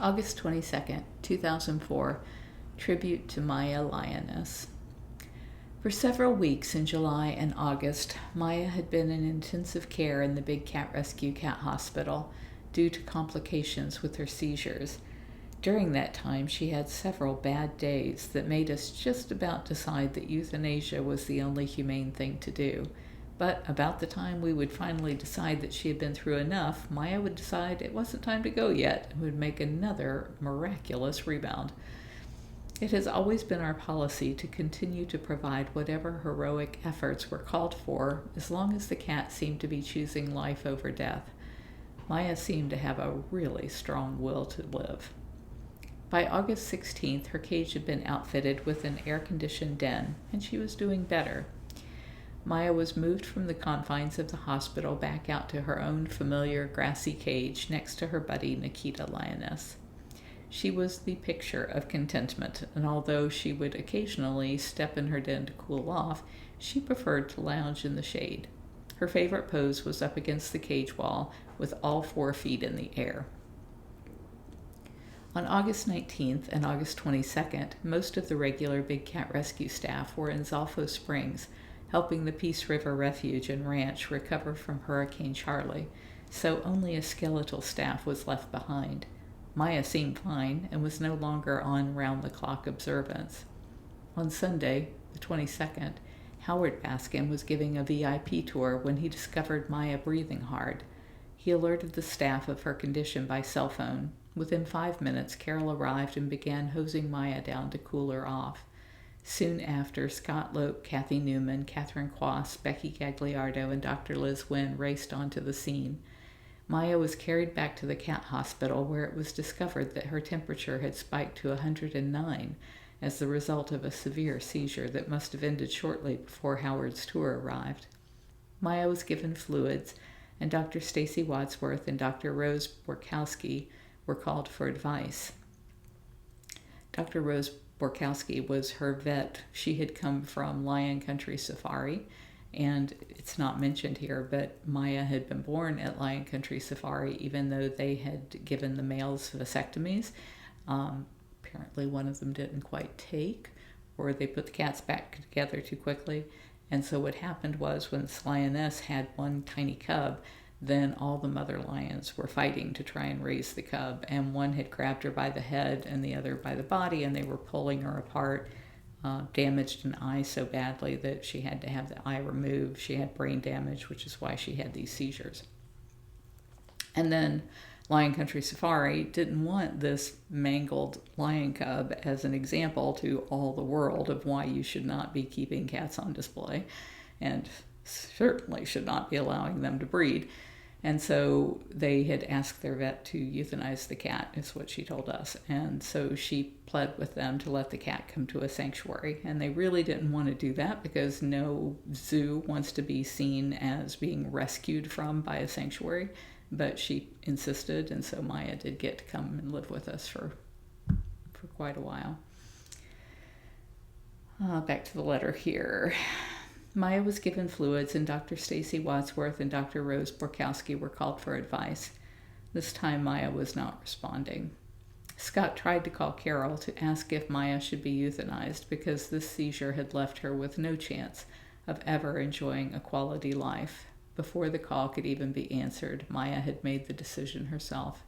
August 22nd, 2004, tribute to Maya Lioness. For several weeks in July and August, Maya had been in intensive care in the Big Cat Rescue Cat Hospital due to complications with her seizures. During that time, she had several bad days that made us just about decide that euthanasia was the only humane thing to do. But about the time we would finally decide that she had been through enough, Maya would decide it wasn't time to go yet and would make another miraculous rebound. It has always been our policy to continue to provide whatever heroic efforts were called for as long as the cat seemed to be choosing life over death. Maya seemed to have a really strong will to live. By August 16th, her cage had been outfitted with an air-conditioned den, and she was doing better. Maya was moved from the confines of the hospital back out to her own familiar grassy cage next to her buddy Nikita, Lioness. She was the picture of contentment, and although she would occasionally step in her den to cool off, she preferred to lounge in the shade. Her favorite pose was up against the cage wall with all 4 feet in the air. On August 19th and August 22nd, most of the regular Big Cat Rescue staff were in Zolfo Springs, helping the Peace River Refuge and Ranch recover from Hurricane Charley, so only a skeletal staff was left behind. Maya seemed fine and was no longer on round-the-clock observance. On Sunday, the 22nd, Howard Baskin was giving a VIP tour when he discovered Maya breathing hard. He alerted the staff of her condition by cell phone. Within 5 minutes, Carole arrived and began hosing Maya down to cool her off. Soon after, Scott Lope, Kathy Newman, Catherine Quass, Becky Gagliardo, and Dr. Liz Wynn raced onto the scene. Maya was carried back to the cat hospital where it was discovered that her temperature had spiked to 109 as the result of a severe seizure that must have ended shortly before Howard's tour arrived. Maya was given fluids, and Dr. Stacy Wadsworth and Dr. Rose Borkowski were called for advice. Dr. Rose Borkowski was her vet. She had come from Lion Country Safari, and it's not mentioned here, but Maya had been born at Lion Country Safari, even though they had given the males vasectomies. Apparently one of them didn't quite take, or they put the cats back together too quickly. And so what happened was when this lioness had one tiny cub, then all the mother lions were fighting to try and raise the cub, and one had grabbed her by the head and the other by the body, and they were pulling her apart, damaged an eye so badly that she had to have the eye removed. She had brain damage, which is why she had these seizures. And then Lion Country Safari didn't want this mangled lion cub as an example to all the world of why you should not be keeping cats on display, and certainly should not be allowing them to breed. And so they had asked their vet to euthanize the cat, is what she told us. And so she pled with them to let the cat come to a sanctuary. And they really didn't want to do that because no zoo wants to be seen as being rescued from by a sanctuary. But she insisted, and so Maya did get to come and live with us for quite a while. Back to the letter here. Maya was given fluids, and Dr. Stacy Wadsworth and Dr. Rose Borkowski were called for advice. This time Maya was not responding. Scott tried to call Carole to ask if Maya should be euthanized because this seizure had left her with no chance of ever enjoying a quality life. Before the call could even be answered, Maya had made the decision herself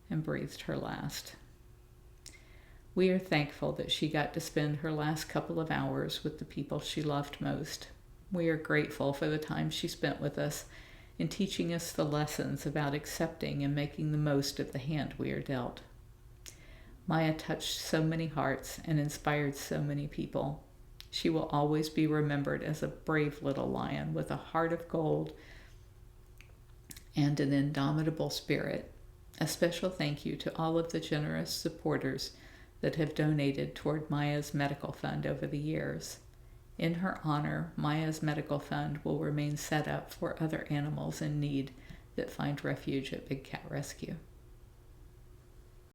and breathed her last. We are thankful that she got to spend her last couple of hours with the people she loved most. We are grateful for the time she spent with us in teaching us the lessons about accepting and making the most of the hand we are dealt. Maya touched so many hearts and inspired so many people. She will always be remembered as a brave little lion with a heart of gold and an indomitable spirit. A special thank you to all of the generous supporters that have donated toward Maya's medical fund over the years. In her honor, Maya's medical fund will remain set up for other animals in need that find refuge at Big Cat Rescue.